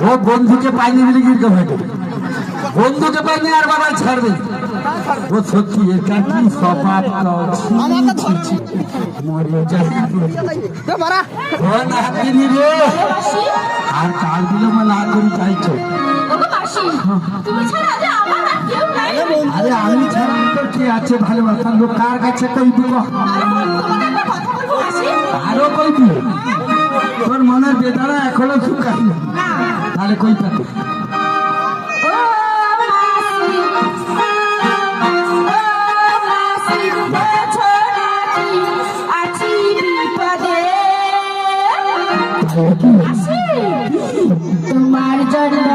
ও বন্ধুকে পাইনি বলে গিয়ে হয়তো বন্ধুকে পাইনি আর বাবা ছাড়বে ও সত্যি এটা কি স্বভাব মরে যায় আর কাল দিলে না করি চাইছো আরে আমি ছাড়া তো কি আছে ভালোবাসার লোক কার কাছে কই দিব আরো কই দিও তোর মনের বেদনা এখনো শুকাই না তাহলে কই পাবে তোমার জন্য